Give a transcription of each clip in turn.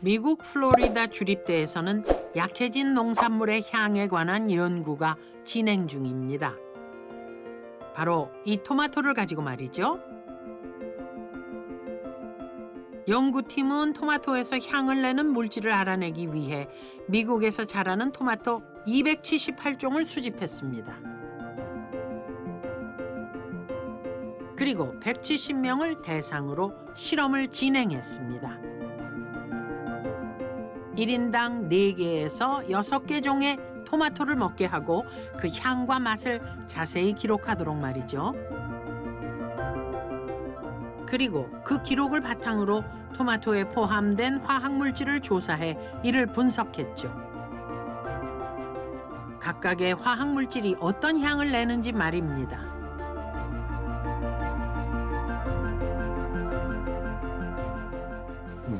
미국 플로리다 주립대에서는 약해진 농산물의 향에 관한 연구가 진행 중입니다. 바로 이 토마토를 가지고 말이죠. 연구팀은 토마토에서 향을 내는 물질을 알아내기 위해 미국에서 자라는 토마토 278종을 수집했습니다. 그리고 170명을 대상으로 실험을 진행했습니다. 1인당 4개에서 6개 종의 토마토를 먹게 하고 그 향과 맛을 자세히 기록하도록 말이죠. 그리고 그 기록을 바탕으로 토마토에 포함된 화학물질을 조사해 이를 분석했죠. 각각의 화학물질이 어떤 향을 내는지 말입니다.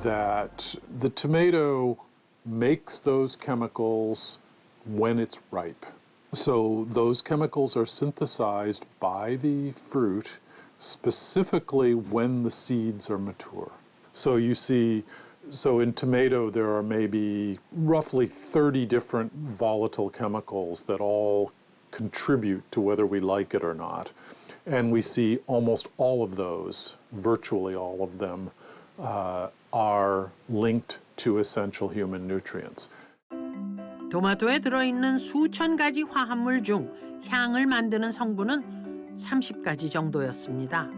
That the tomato makes those chemicals when it's ripe. So those chemicals are synthesized by the fruit specifically when the seeds are mature. So you see, so in tomato there are maybe roughly 30 different volatile chemicals that all contribute to whether we like it or not. And we see almost all of those, virtually all of them, are linked to essential human nutrients. 토마토에 들어있는 수천 가지 화합물 중 향을 만드는 성분은 30가지 정도였습니다.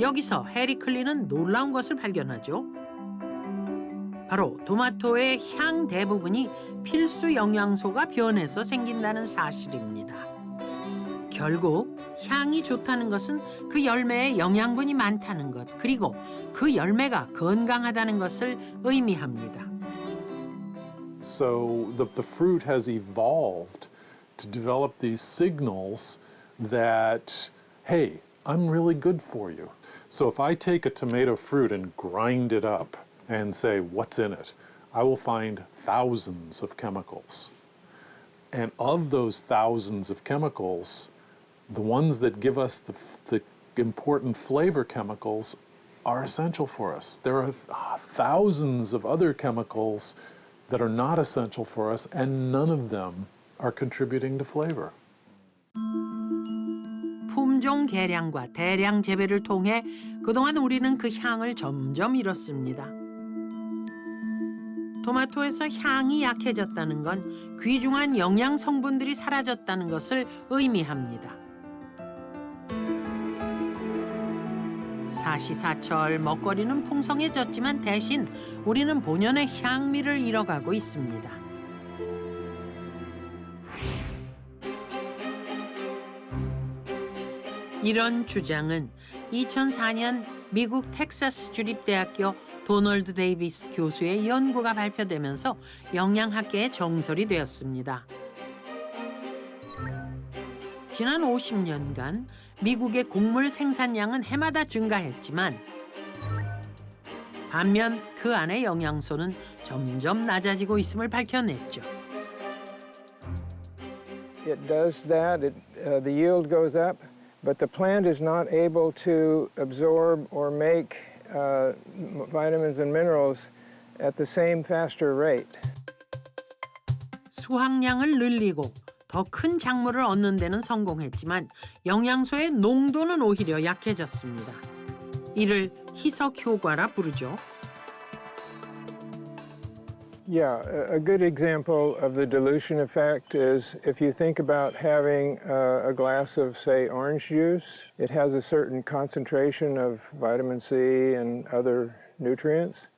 여기서 해리 클린은 놀라운 것을 발견하죠. 바로 토마토의 향 대부분이 필수 영양소가 변해서 생긴다는 사실입니다. 결국 향이 좋다는 것은 그 열매에 영양분이 많다는 것, 그리고 그 열매가 건강하다는 것을 의미합니다. So the fruit has evolved to develop these signals that, hey, I'm really good for you. So if I take a tomato fruit and grind it up and say, what's in it? I will find thousands of chemicals. And of those thousands of chemicals, the ones that give us the important flavor chemicals are essential for us. There are thousands of other chemicals that are not essential for us, and none of them are contributing to flavor. 품종 개량과 대량 재배를 통해 그동안 우리는 그 향을 점점 잃었습니다. 토마토에서 향이 약해졌다는 건 귀중한 영양 성분들이 사라졌다는 것을 의미합니다. 사시사철 먹거리는 풍성해졌지만 대신 우리는 본연의 향미를 잃어가고 있습니다. 이런 주장은 2004년 미국 텍사스 주립대학교 도널드 데이비스 교수의 연구가 발표되면서 영양학계의 정설이 되었습니다. 지난 50년간 미국의 곡물 생산량은 해마다 증가했지만 반면 그 안의 영양소는 점점 낮아지고 있음을 밝혀냈죠. It does that. The yield goes up, but the plant is not able to absorb or make vitamins and minerals at the same faster rate. 수확량을 늘리고 더 큰 작물을 얻는 데는 성공했지만 영양소의 농도는 오히려 약해졌습니다. 이를 희석 효과라 부르죠. Yeah, a good example of the dilution effect is if you think about having a glass of, say, orange juice, it has a certain concentration of vitamin C and other nutrients.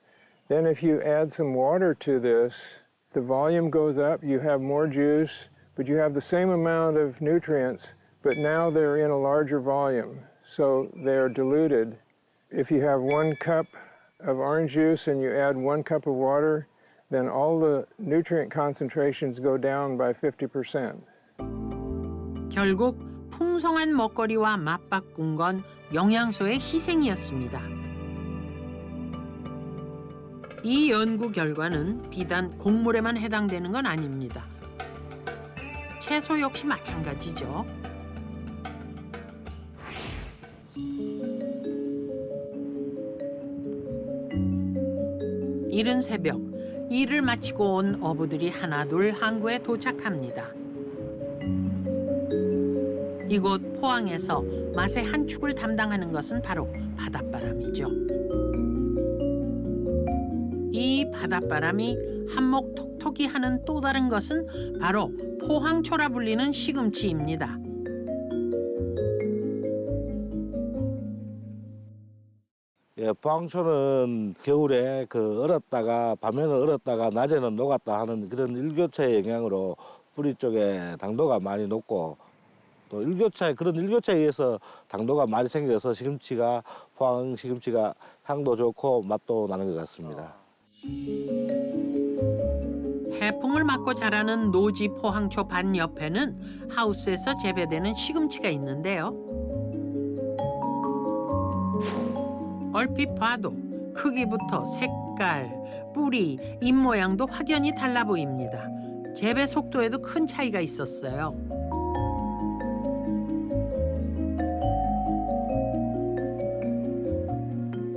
Then if you add some water to this, the volume goes up, you have more juice, but you have the same amount of nutrients, but now they're in a larger volume, so they're diluted. If you have 1 cup of orange juice and you add 1 cup of water, then all the nutrient concentrations go down by 50%. 결국 풍성한 먹거리와 맞바꾼 건 영양소의 희생이었습니다. 이 연구 결과는 비단 곡물에만 해당되는 건 아닙니다. 채소 역시 마찬가지죠. 이른 새벽 일을 마치고 온 어부들이 하나둘 항구에 도착합니다. 이곳 포항에서 맛의 한 축을 담당하는 것은 바로 바닷바람이죠. 이 바닷바람이 한몫 톡톡히 하는 또 다른 것은 바로 포항초라 불리는 시금치입니다. 예, 포항초는 겨울에 얼었다가 밤에는 얼었다가 낮에는 녹았다 하는 그런 일교차의 영향으로 뿌리 쪽에 당도가 많이 높고 또 그런 일교차에 의해서 당도가 많이 생겨서 시금치가 포항 시금치가 향도 좋고 맛도 나는 것 같습니다. 해풍을 맞고 자라는 노지 포항초 밭 옆에는 하우스에서 재배되는 시금치가 있는데요. 얼핏 봐도 크기부터 색깔, 뿌리, 잎 모양도 확연히 달라 보입니다. 재배 속도에도 큰 차이가 있었어요.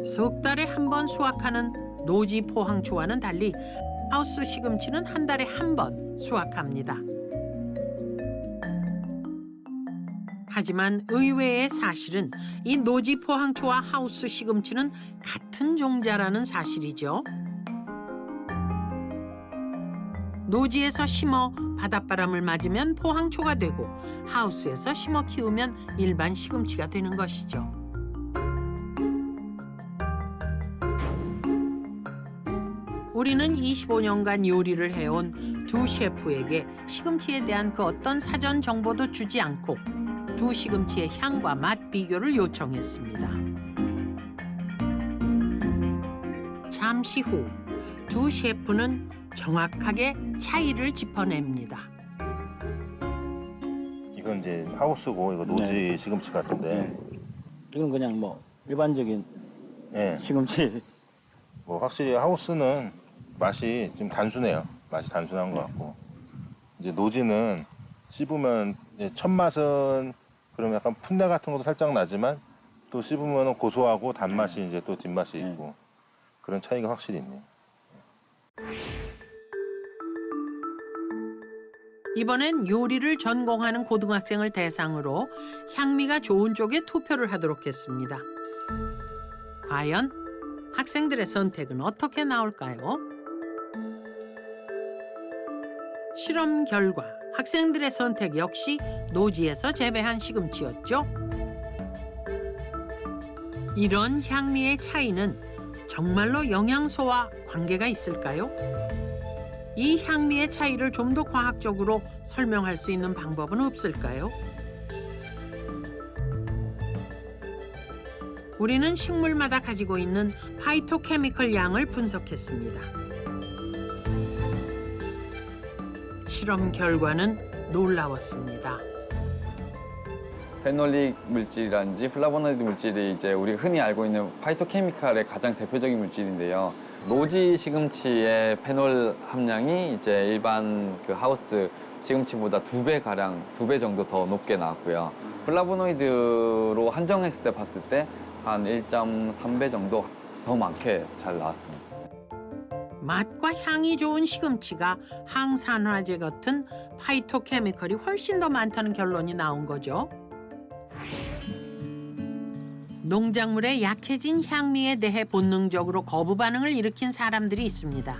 석 달에 한 번 수확하는 노지 포항초와는 달리 하우스 시금치는 한 달에 한 번 수확합니다. 하지만 의외의 사실은 이 노지 포항초와 하우스 시금치는 같은 종자라는 사실이죠. 노지에서 심어 바닷바람을 맞으면 포항초가 되고 하우스에서 심어 키우면 일반 시금치가 되는 것이죠. 우리는 25년간 요리를 해온 두 셰프에게 시금치에 대한 그 어떤 사전 정보도 주지 않고 두 시금치의 향과 맛 비교를 요청했습니다. 잠시 후 두 셰프는 정확하게 차이를 짚어냅니다. 이건 이제 하우스고 이거 노지 네. 시금치 같은데 이건 그냥 뭐 일반적인 예. 시금치. 뭐 확실히 하우스는 맛이 좀 단순해요. 맛이 단순한 것 같고 이제 노지는 씹으면 이제 첫 맛은 그럼 약간 풋내 같은 것도 살짝 나지만 또 씹으면 고소하고 단맛이 이제 또 뒷맛이 있고 그런 차이가 확실히 있네요. 이번엔 요리를 전공하는 고등학생을 대상으로 향미가 좋은 쪽에 투표를 하도록 했습니다. 과연 학생들의 선택은 어떻게 나올까요? 실험 결과 학생들의 선택 역시 노지에서 재배한 시금치였죠. 이런 향미의 차이는 정말로 영양소와 관계가 있을까요? 이 향미의 차이를 좀 더 과학적으로 설명할 수 있는 방법은 없을까요? 우리는 식물마다 가지고 있는 파이토케미컬 양을 분석했습니다. 실험 결과는 놀라웠습니다. 페놀릭 물질이라든지 플라보노이드 물질이 이제 우리가 흔히 알고 있는 파이토케미칼의 가장 대표적인 물질인데요. 노지 시금치의 페놀 함량이 이제 일반 그 하우스 시금치보다 2배 가량, 2배 정도 더 높게 나왔고요. 플라보노이드로 한정했을 때 봤을 때 한 1.3배 정도 더 많게 잘 나왔습니다. 맛과 향이 좋은 시금치가 항산화제 같은 파이토케미컬이 훨씬 더 많다는 결론이 나온 거죠. 농작물의 약해진 향미에 대해 본능적으로 거부 반응을 일으킨 사람들이 있습니다.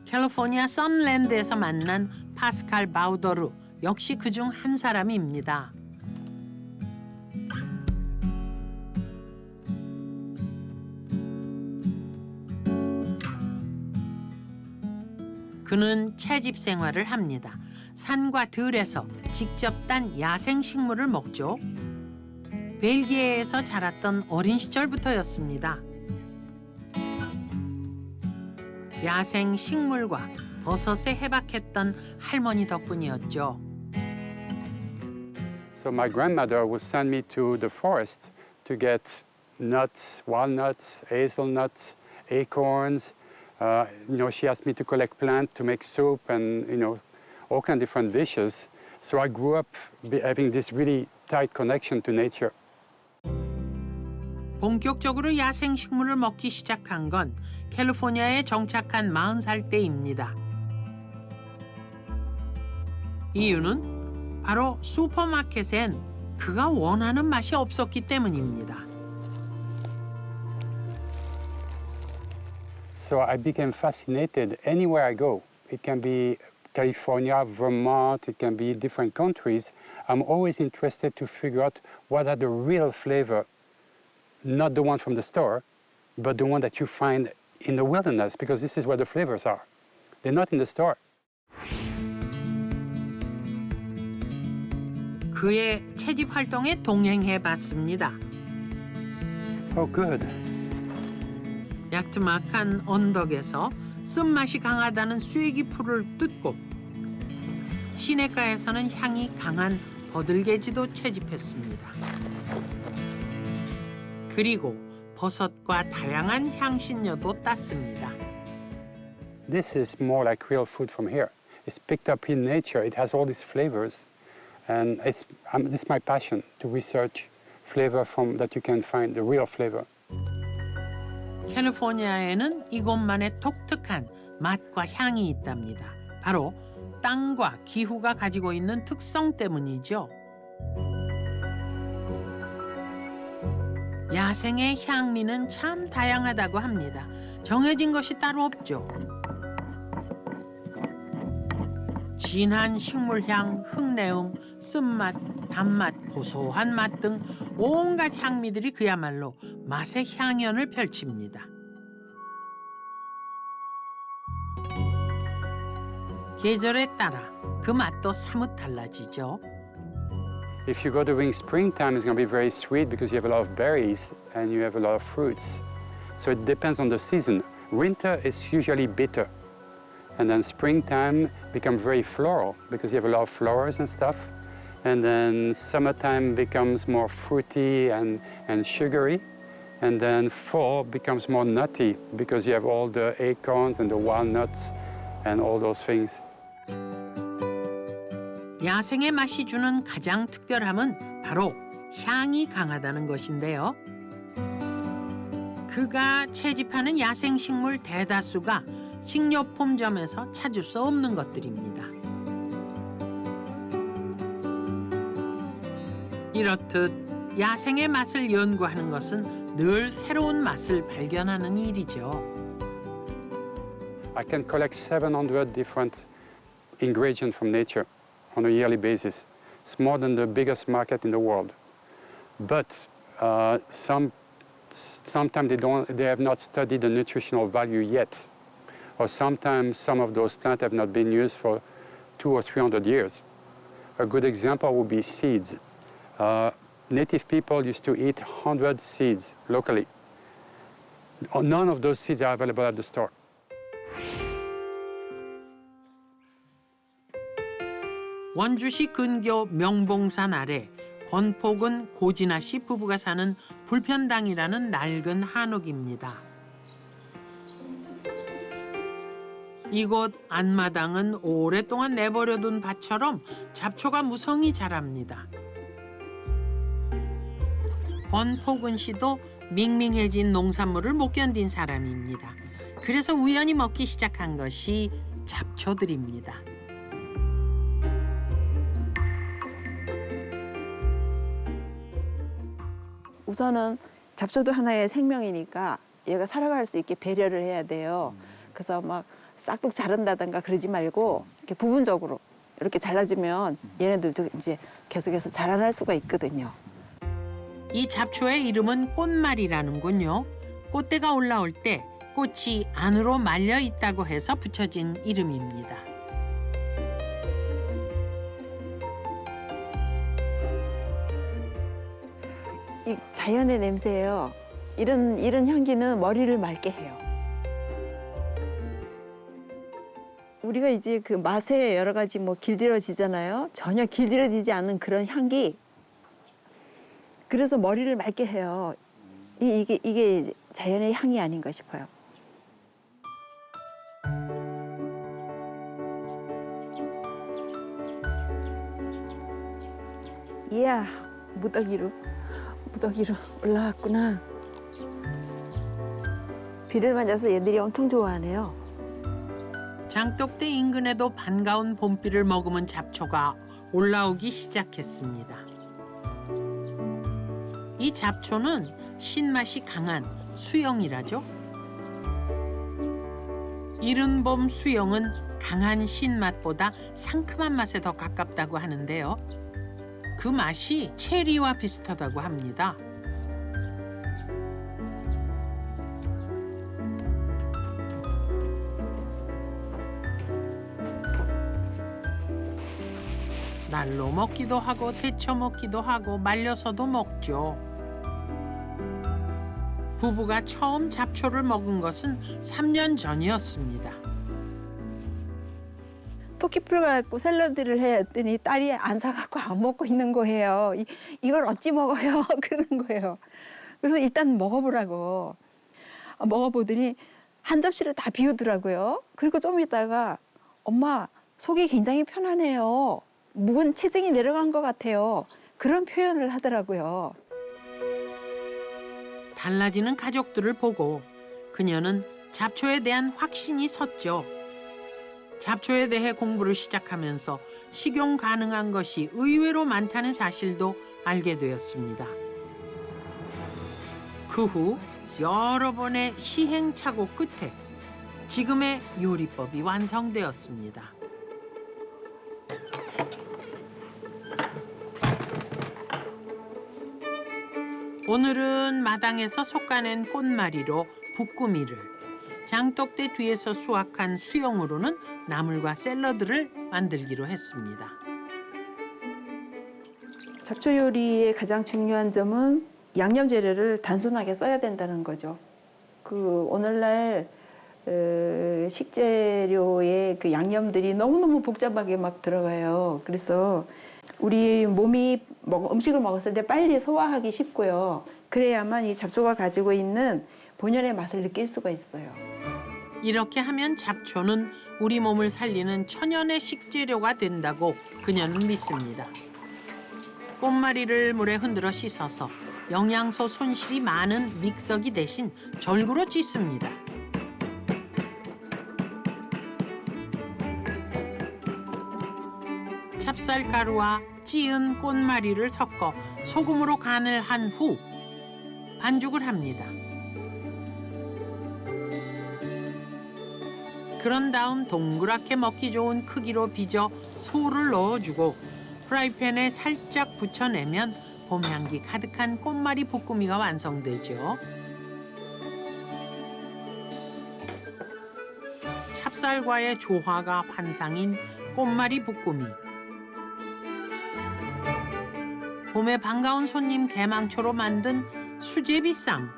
캘리포니아 선랜드에서 만난 파스칼 바우더르 역시 그중 한 사람입니다. 그는 채집 생활을 합니다. 산과 들에서 직접 딴 야생 식물을 먹죠. 벨기에에서 자랐던 어린 시절부터였습니다. 야생 식물과 버섯에 해박했던 할머니 덕분이었죠. So my grandmother would send me to the forest to get nuts, walnuts, hazelnuts, acorns. She asked me to collect plants to make soup and, all kinds of different dishes. So I grew up having this really tight connection to nature. 본격적으로 야생식물을 먹기 시작한 건 캘리포니아에 정착한 40살 때입니다. 이유는 바로 슈퍼마켓엔 그가 원하는 맛이 없었기 때문입니다. So I became fascinated anywhere I go. It can be California, Vermont, it can be different countries. I'm always interested to figure out what are the real flavor, not the one from the store, but the one that you find in the wilderness, because this is where the flavors are. They're not in the store. 그의 채집 활동에 동행해 봤습니다. Oh, good. 야트막한 언덕에서 쓴맛이 강하다는 쐐기 풀을 뜯고 시냇가에서는 향이 강한 버들개지도 채집했습니다. 그리고 버섯과 다양한 향신료도 땄습니다. This is more like real food from here. It's picked up in nature. It has all these flavors. And this is my passion, to research flavor from that you can find, the real flavor. 캘리포니아에는 이곳만의 독특한 맛과 향이 있답니다. 바로 땅과 기후가 가지고 있는 특성 때문이죠. 야생의 향미는 참 다양하다고 합니다. 정해진 것이 따로 없죠. 진한 식물향, 흙내음, 쓴맛, 단맛, 고소한 맛 등 온갖 향미들이 그야말로 맛의 향연을 펼칩니다. 계절에 따라 그 맛도 사뭇 달라지죠. If you go during springtime, it's going to be very sweet because you have a lot of berries and you have a lot of fruits. So it depends on the season. Winter is usually bitter. And then springtime becomes very floral because you have a lot of flowers and stuff. And then summertime becomes more fruity and sugary. And then fall becomes more nutty because you have all the acorns and the walnuts and all those things. 야생의 맛이 주는 가장 특별함은 바로 향이 강하다는 것인데요. 그가 채집하는 야생식물 대다수가 식료품점에서 찾을 수 없는 것들입니다. 이렇듯 야생의 맛을 연구하는 것은 늘 새로운 맛을 발견하는 일이죠. I can collect 700 different ingredients from nature on a yearly basis. It's more than the biggest market in the world. But sometimes they have not studied the nutritional value yet. Or sometimes some of those plants have not been used for 200 or 300 years. A good example would be seeds. Native people used to eat 100 seeds locally. None of those seeds are available at the store. 원주시 근교 명봉산 아래 권폭은 고진아 씨 부부가 사는 불편당이라는 낡은 한옥입니다. 이곳 앞마당은 오랫동안 내버려둔 밭처럼 잡초가 무성히 자랍니다. 권폭은 씨도 밍밍해진 농산물을 못 견딘 사람입니다. 그래서 우연히 먹기 시작한 것이 잡초들입니다. 우선은 잡초도 하나의 생명이니까 얘가 살아갈 수 있게 배려를 해야 돼요. 그래서 막 싹둑 자른다든가 그러지 말고 이렇게 부분적으로 이렇게 잘라주면 얘네들도 이제 계속해서 자라날 수가 있거든요. 이 잡초의 이름은 꽃말이라는군요. 꽃대가 올라올 때 꽃이 안으로 말려 있다고 해서 붙여진 이름입니다. 이 자연의 냄새예요. 이런 향기는 머리를 맑게 해요. 우리가 이제 그 맛에 여러 가지 뭐 길들여지잖아요. 전혀 길들여지지 않는 그런 향기. 그래서 머리를 맑게 해요. 이게 자연의 향이 아닌가 싶어요. 이야, 무더기로 올라왔구나. 비를 맞아서 얘들이 엄청 좋아하네요. 장독대 인근에도 반가운 봄비를 머금은 잡초가 올라오기 시작했습니다. 이 잡초는 신맛이 강한 수영이라죠. 이른 봄 수영은 강한 신맛보다 상큼한 맛에 더 가깝다고 하는데요. 그 맛이 체리와 비슷하다고 합니다. 날로 먹기도 하고 데쳐 먹기도 하고 말려서도 먹죠. 부부가 처음 잡초를 먹은 것은 3년 전이었습니다. 토끼풀 갖고 샐러드를 해 했더니 딸이 안 사갖고 안 먹고 있는 거예요. 이걸 어찌 먹어요? 그러는 거예요. 그래서 일단 먹어보라고. 먹어보더니 한 접시를 다 비우더라고요. 그리고 좀 있다가 엄마 속이 굉장히 편하네요. 묵은 체증이 내려간 것 같아요. 그런 표현을 하더라고요. 달라지는 가족들을 보고 그녀는 잡초에 대한 확신이 섰죠. 잡초에 대해 공부를 시작하면서 식용 가능한 것이 의외로 많다는 사실도 알게 되었습니다. 그 후 여러 번의 시행착오 끝에 지금의 요리법이 완성되었습니다. 오늘은 마당에서 솎아낸 꽃마리로 붓구미를, 장독대 뒤에서 수확한 수영으로는 나물과 샐러드를 만들기로 했습니다. 잡초 요리의 가장 중요한 점은 양념 재료를 단순하게 써야 된다는 거죠. 오늘날 식재료의 그 양념들이 너무너무 복잡하게 막 들어가요. 그래서 우리 몸이 음식을 먹었을 때 빨리 소화하기 쉽고요. 그래야만 이 잡초가 가지고 있는 본연의 맛을 느낄 수가 있어요. 이렇게 하면 잡초는 우리 몸을 살리는 천연의 식재료가 된다고 그녀는 믿습니다. 꽃마리를 물에 흔들어 씻어서 영양소 손실이 많은 믹서기 대신 절구로 찢습니다. 찹쌀가루와 찌은 꽃마리를 섞어 소금으로 간을 한 후 반죽을 합니다. 그런 다음 동그랗게 먹기 좋은 크기로 빚어 소를 넣어주고 프라이팬에 살짝 붙여내면 봄 향기 가득한 꽃마리 볶음이가 완성되죠. 찹쌀과의 조화가 환상인 꽃마리 볶음이. 봄에 반가운 손님 개망초로 만든 수제비쌈.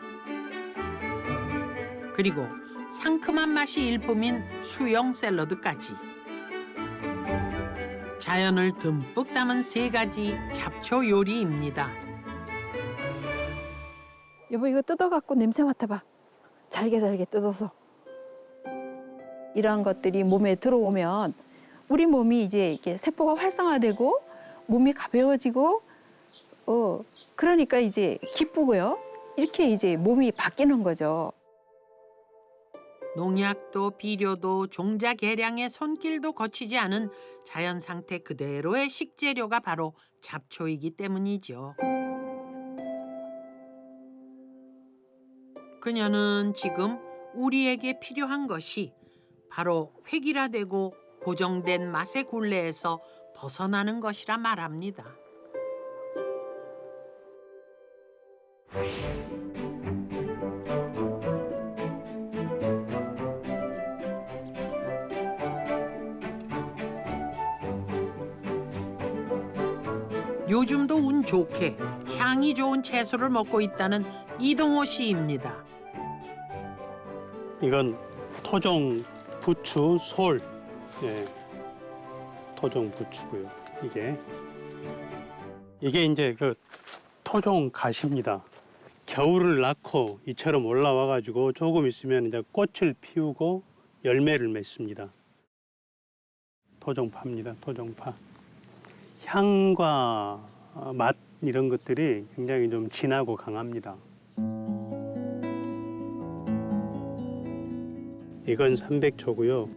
그리고 상큼한 맛이 일품인 수영 샐러드까지. 자연을 듬뿍 담은 3가지 잡초 요리입니다. 여보 이거 뜯어갖고 냄새 맡아봐. 잘게 뜯어서. 이러한 것들이 몸에 들어오면 우리 몸이 이제 이렇게 세포가 활성화되고 몸이 가벼워지고 그러니까 이제 기쁘고요. 이렇게 이제 몸이 바뀌는 거죠. 농약도 비료도 종자 개량의 손길도 거치지 않은 자연 상태 그대로의 식재료가 바로 잡초이기 때문이죠. 그녀는 지금 우리에게 필요한 것이 바로 획일화되고 고정된 맛의 굴레에서 벗어나는 것이라 말합니다. 요즘도 운 좋게 향이 좋은 채소를 먹고 있다는 이동호 씨입니다. 이건 토종 부추 솔, 예, 토종 부추고요. 이게 이제 그 토종 가시입니다. 겨울을 낳고 이처럼 올라와가지고 조금 있으면 이제 꽃을 피우고 열매를 맺습니다. 토종파입니다. 토종파. 향과 맛 이런 것들이 굉장히 좀 진하고 강합니다. 이건 300초고요.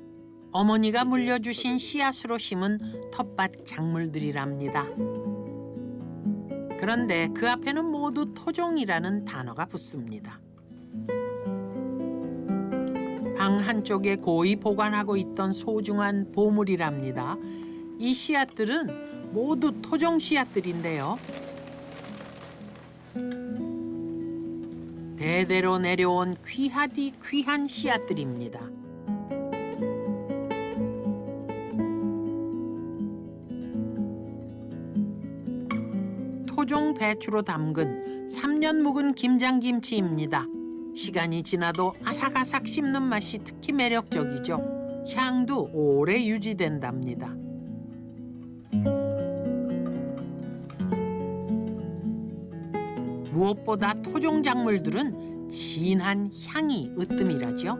어머니가 물려주신 씨앗으로 심은 텃밭 작물들이랍니다. 그런데 그 앞에는 모두 토종이라는 단어가 붙습니다. 방 한쪽에 고이 보관하고 있던 소중한 보물이랍니다. 이 씨앗들은 모두 토종 씨앗들인데요. 대대로 내려온 귀하디 귀한 씨앗들입니다. 토종 배추로 담근 3년 묵은 김장김치입니다. 시간이 지나도 아삭아삭 씹는 맛이 특히 매력적이죠. 향도 오래 유지된답니다. 무엇보다 토종 작물들은 진한 향이 으뜸이라죠.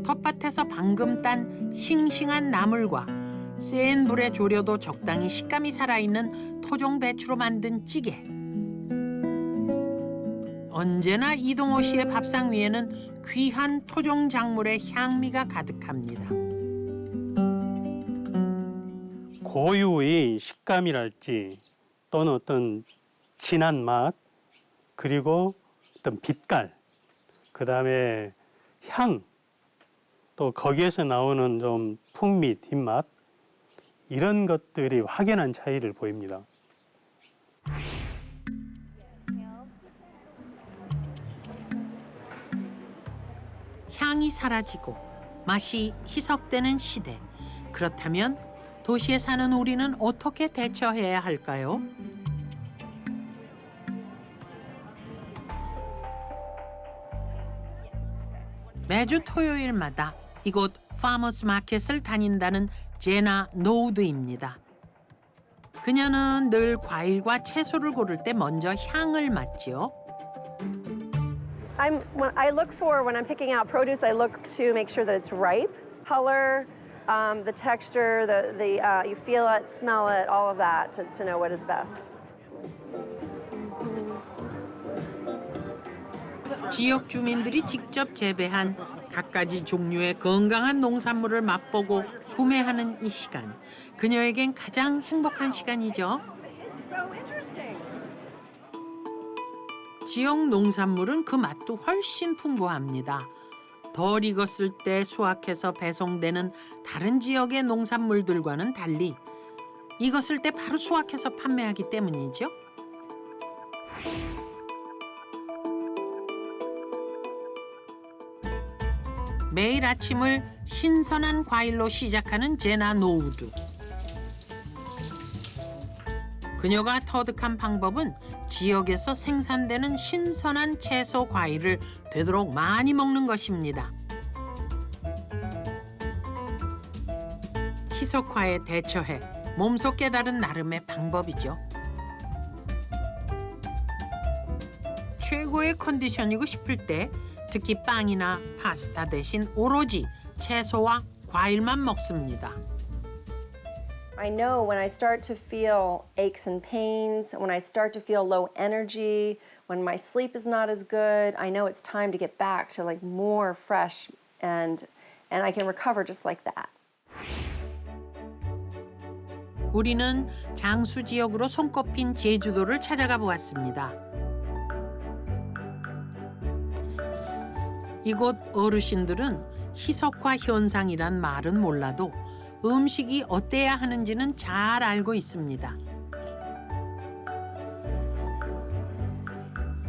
텃밭에서 방금 딴 싱싱한 나물과 센 불에 졸여도 적당히 식감이 살아있는 토종 배추로 만든 찌개. 언제나 이동호 씨의 밥상 위에는 귀한 토종 작물의 향미가 가득합니다. 고유의 식감이랄지 또는 어떤 진한 맛, 그리고 어떤 빛깔, 그다음에 향, 또 거기에서 나오는 좀 풍미, 뒷맛, 이런 것들이 확연한 차이를 보입니다. 향이 사라지고 맛이 희석되는 시대. 그렇다면 도시에 사는 우리는 어떻게 대처해야 할까요? 매주 토요일마다 이곳 파머스 마켓을 다닌다는 제나 노우드입니다. 그녀는 늘 과일과 채소를 고를 때 먼저 향을 맡지요. When I'm picking out produce, I look to make sure that it's ripe. Color, the texture, you feel it, smell it, all of that to know what is best. 지역 주민들이 직접 재배한 갖가지 종류의 건강한 농산물을 맛보고 구매하는 이 시간. 그녀에겐 가장 행복한 시간이죠. 지역 농산물은 그 맛도 훨씬 풍부합니다. 덜 익었을 때 수확해서 배송되는 다른 지역의 농산물들과는 달리 익었을 때 바로 수확해서 판매하기 때문이죠. 매일 아침을 신선한 과일로 시작하는 제나 노우드. 그녀가 터득한 방법은 지역에서 생산되는 신선한 채소 과일을 되도록 많이 먹는 것입니다. 희석화에 대처해 몸소 깨달은 나름의 방법이죠. 최고의 컨디션이고 싶을 때 특히 빵이나 파스타 대신 오로지 채소와 과일만 먹습니다. I know when I start to feel aches and pains, when I start to feel low energy, when my sleep is not as good, I know it's time to get back to like more fresh and I can recover just like that. 우리는 장수 지역으로 손꼽힌 제주도를 찾아가 보았습니다. 이곳 어르신들은 희석화 현상이란 말은 몰라도 음식이 어때야 하는지는 잘 알고 있습니다.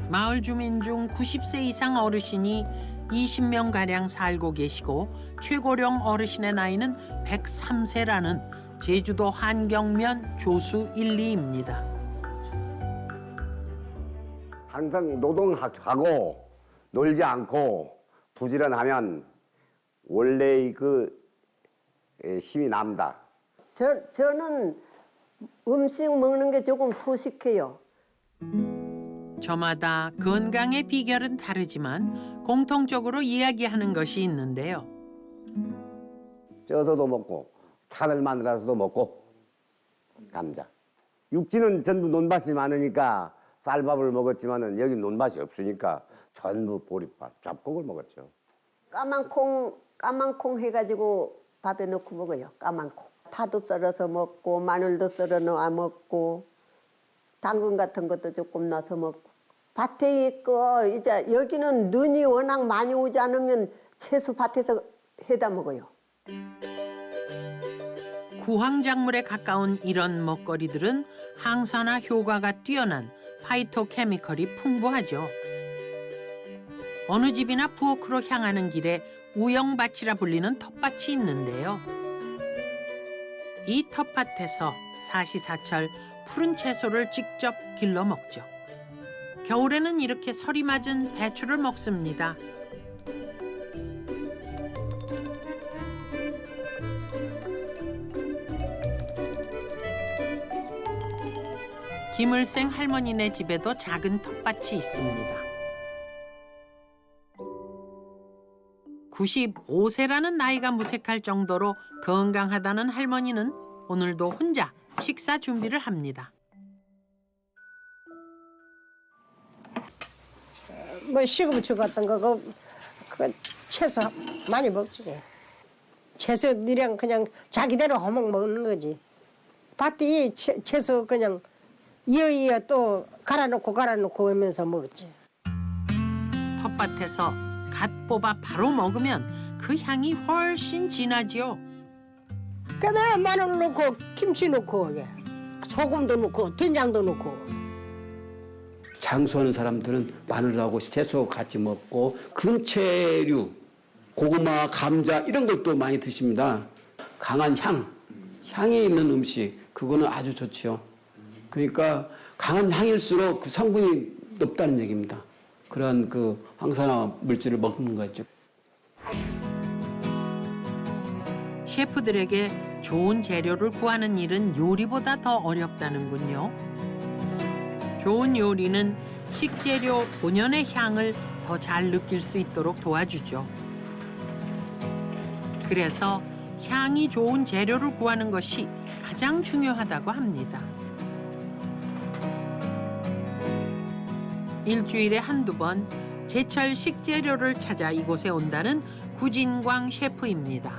마을 주민 중 90세 이상 어르신이 20명가량 살고 계시고 최고령 어르신의 나이는 103세라는 제주도 한경면 조수 1, 2입니다. 항상 노동하고 놀지 않고 부지런하면 원래의 그 힘이 납니다. 저는 음식 먹는 게 조금 소식해요. 저마다 건강의 비결은 다르지만 공통적으로 이야기하는 것이 있는데요. 쪄서도 먹고 찬을 만들어서도 먹고 감자. 육지는 전부 논밭이 많으니까 쌀밥을 먹었지만은 여기 논밭이 없으니까 전부 보리밥, 잡곡을 먹었죠. 까만 콩 해가지고 밥에 넣고 먹어요. 까만 콩. 파도 썰어서 먹고 마늘도 썰어 넣어 먹고 당근 같은 것도 조금 넣어서 먹고. 밭에 있고 이제 여기는 눈이 워낙 많이 오지 않으면 채소 밭에서 해다 먹어요. 구황작물에 가까운 이런 먹거리들은 항산화 효과가 뛰어난 파이토케미컬이 풍부하죠. 어느 집이나 부엌으로 향하는 길에 우영밭이라 불리는 텃밭이 있는데요. 이 텃밭에서 사시사철 푸른 채소를 직접 길러 먹죠. 겨울에는 이렇게 설이 맞은 배추를 먹습니다. 김을생 할머니네 집에도 작은 텃밭이 있습니다. 95세라는 나이가 무색할 정도로 건강하다는 할머니는 오늘도 혼자 식사 준비를 합니다. 뭐 시금치 같은 거 그 채소 많이 먹지. 채소들이랑 그냥 자기대로 허먹 먹는 거지. 밭에 채소 그냥 이어이어 또 갈아놓고 하면서 먹었지. 텃밭에서 갓 뽑아 바로 먹으면 그 향이 훨씬 진하지요. 그다음에 마늘 넣고 김치 넣고 소금도 넣고 된장도 넣고. 장수하는 사람들은 마늘하고 채소 같이 먹고 근체류, 고구마, 감자 이런 것도 많이 드십니다. 강한 향이 있는 음식 그거는 아주 좋죠. 그러니까 강한 향일수록 그 성분이 높다는 얘기입니다. 그런 그 항산화 물질을 먹는 거죠. 셰프들에게 좋은 재료를 구하는 일은 요리보다 더 어렵다는군요. 좋은 요리는 식재료 본연의 향을 더 잘 느낄 수 있도록 도와주죠. 그래서 향이 좋은 재료를 구하는 것이 가장 중요하다고 합니다. 일주일에 한두 번 제철 식재료를 찾아 이곳에 온다는 구진광 셰프입니다.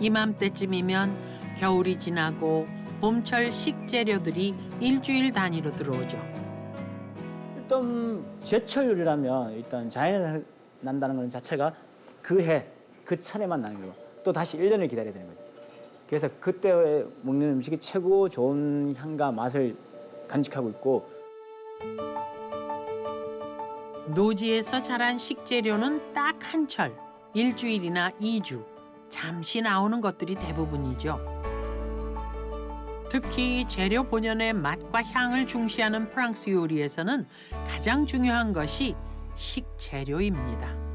이맘때쯤이면 겨울이 지나고 봄철 식재료들이 일주일 단위로 들어오죠. 일단 제철 요리라면 일단 자연에서 난다는 것 자체가 그 해, 그 차례만 나는 거고 또 다시 1년을 기다려야 되는 거죠. 그래서 그때 먹는 음식이 최고 좋은 향과 맛을 간직하고 있고 노지에서 자란 식재료는 딱 한철, 일주일이나 2주, 잠시 나오는 것들이 대부분이죠. 특히 재료 본연의 맛과 향을 중시하는 프랑스 요리에서는 가장 중요한 것이 식재료입니다.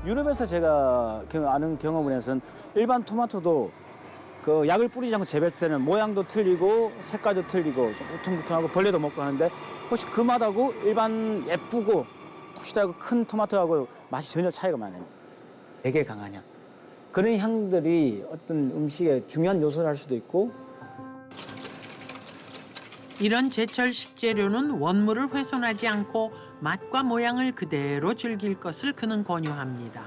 유럽에서 제가 아는 경험을 해서는 일반 토마토도 그 약을 뿌리지 않고 재배했을 때는 모양도 틀리고 색깔도 틀리고 좀 우퉁부퉁하고 벌레도 먹고 하는데 혹시 그 맛하고 일반 예쁘고 톡실하고 큰 토마토하고 맛이 전혀 차이가 많아요. 되게 강한 향. 그런 향들이 어떤 음식의 중요한 요소를 할 수도 있고 이런 제철 식재료는 원물을 훼손하지 않고 맛과 모양을 그대로 즐길 것을 그는 권유합니다.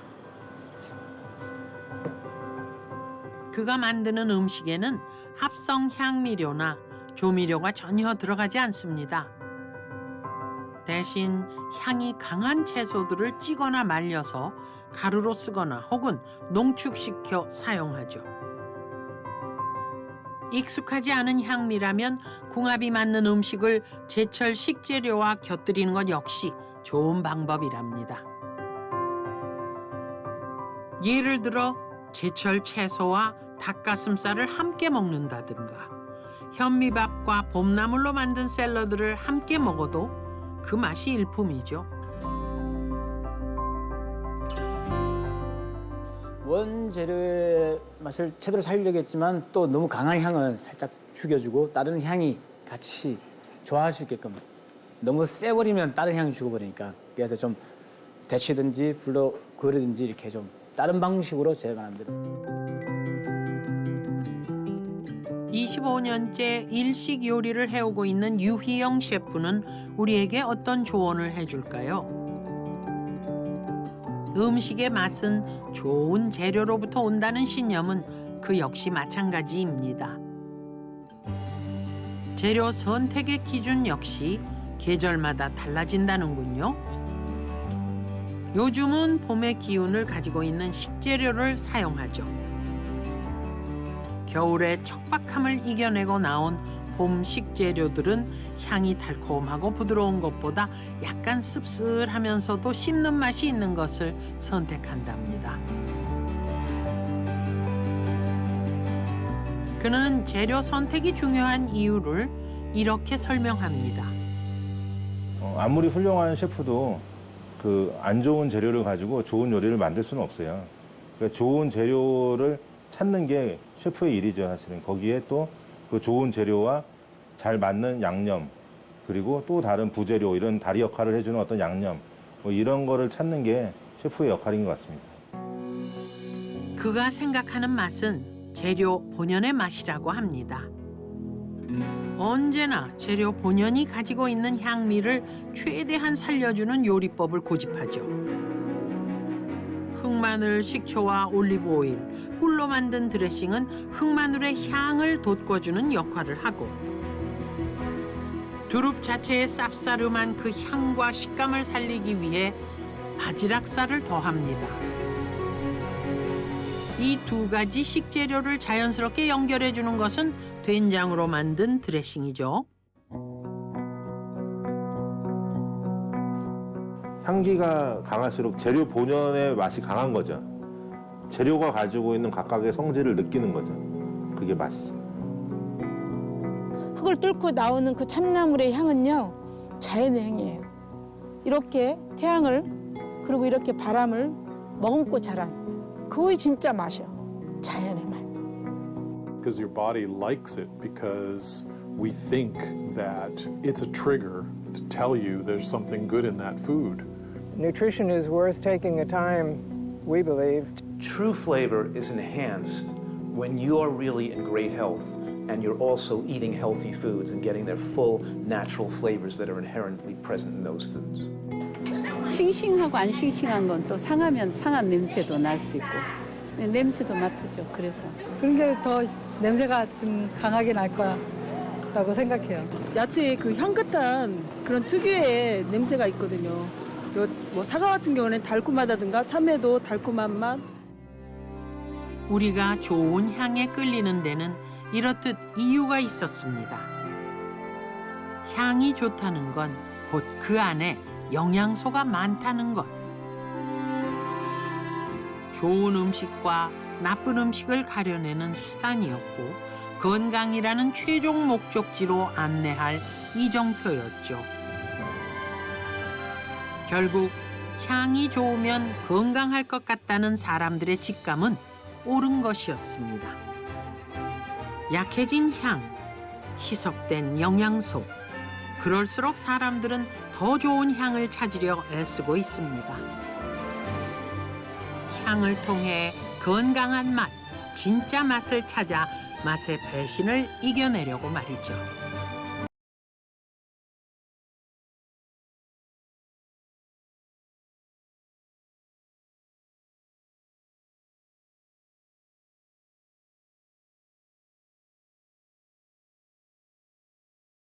그가 만드는 음식에는 합성 향미료나 조미료가 전혀 들어가지 않습니다. 대신 향이 강한 채소들을 찌거나 말려서 가루로 쓰거나 혹은 농축시켜 사용하죠. 익숙하지 않은 향미라면 궁합이 맞는 음식을 제철 식재료와 곁들이는 것 역시 좋은 방법이랍니다. 예를 들어 제철 채소와 닭가슴살을 함께 먹는다든가 현미밥과 봄나물로 만든 샐러드를 함께 먹어도 그 맛이 일품이죠. 원재료의 맛을 제대로 살리려고 했지만 또 너무 강한 향은 살짝 죽여주고 다른 향이 같이 좋아할 수 있게끔 너무 세버리면 다른 향이 죽어버리니까 그래서 좀 데치든지 불로 그리든지 이렇게 좀 다른 방식으로 제가 만들어. 25년째 일식 요리를 해오고 있는 유희영 셰프는 우리에게 어떤 조언을 해줄까요? 음식의 맛은 좋은 재료로부터 온다는 신념은 그 역시 마찬가지입니다. 재료 선택의 기준 역시 계절마다 달라진다는군요. 요즘은 봄의 기운을 가지고 있는 식재료를 사용하죠. 겨울의 척박함을 이겨내고 나온 봄 식재료들은 향이 달콤하고 부드러운 것보다 약간 씁쓸하면서도 씹는 맛이 있는 것을 선택한답니다. 그는 재료 선택이 중요한 이유를 이렇게 설명합니다. 아무리 훌륭한 셰프도 그 안 좋은 재료를 가지고 좋은 요리를 만들 수는 없어요. 그러니까 좋은 재료를 찾는 게 셰프의 일이죠, 사실은. 거기에 또 그 좋은 재료와 잘 맞는 양념, 그리고 또 다른 부재료, 이런 다리 역할을 해주는 어떤 양념, 뭐 이런 거를 찾는 게 셰프의 역할인 것 같습니다. 그가 생각하는 맛은 재료 본연의 맛이라고 합니다. 언제나 재료 본연이 가지고 있는 향미를 최대한 살려주는 요리법을 고집하죠. 흑마늘, 식초와 올리브 오일, 꿀로 만든 드레싱은 흑마늘의 향을 돋궈주는 역할을 하고 두릅 자체의 쌉싸름한 그 향과 식감을 살리기 위해 바지락살을 더합니다. 이 두 가지 식재료를 자연스럽게 연결해주는 것은 된장으로 만든 드레싱이죠. 향기가 강할수록 재료 본연의 맛이 강한 거죠. 재료가 가지고 있는 각각의 성질을 느끼는 거죠. 그게 맛이죠. 흙을 뚫고 나오는 그 참나물의 향은요, 자연의 향이에요. 이렇게 태양을 그리고 이렇게 바람을 머금고 자란 그거이 진짜 맛이요. 자연의 맛. Because your body likes it because we think that it's a trigger to tell you there's something good in that food. Nutrition is worth taking the time, we believe. True flavor is enhanced when you are really in great health and you're also eating healthy foods and getting their full natural flavors that are inherently present in those foods. 싱싱하고 안 싱싱한 건 또 상하면 상한 냄새도 날 수 있고 냄새도 맡으죠. 그래서 그런 게 더 냄새가 좀 강하게 날 거라고 생각해요. 야채의 그 향긋한 그런 특유의 냄새가 있거든요. 뭐 사과 같은 경우는 달콤하다든가 참외도 달콤한 맛. 우리가 좋은 향에 끌리는 데는 이렇듯 이유가 있었습니다. 향이 좋다는 건 곧 그 안에 영양소가 많다는 것. 좋은 음식과 나쁜 음식을 가려내는 수단이었고 건강이라는 최종 목적지로 안내할 이정표였죠. 결국 향이 좋으면 건강할 것 같다는 사람들의 직감은 옳은 것이었습니다. 약해진 향, 희석된 영양소, 그럴수록 사람들은 더 좋은 향을 찾으려 애쓰고 있습니다. 향을 통해 건강한 맛, 진짜 맛을 찾아 맛의 배신을 이겨내려고 말이죠.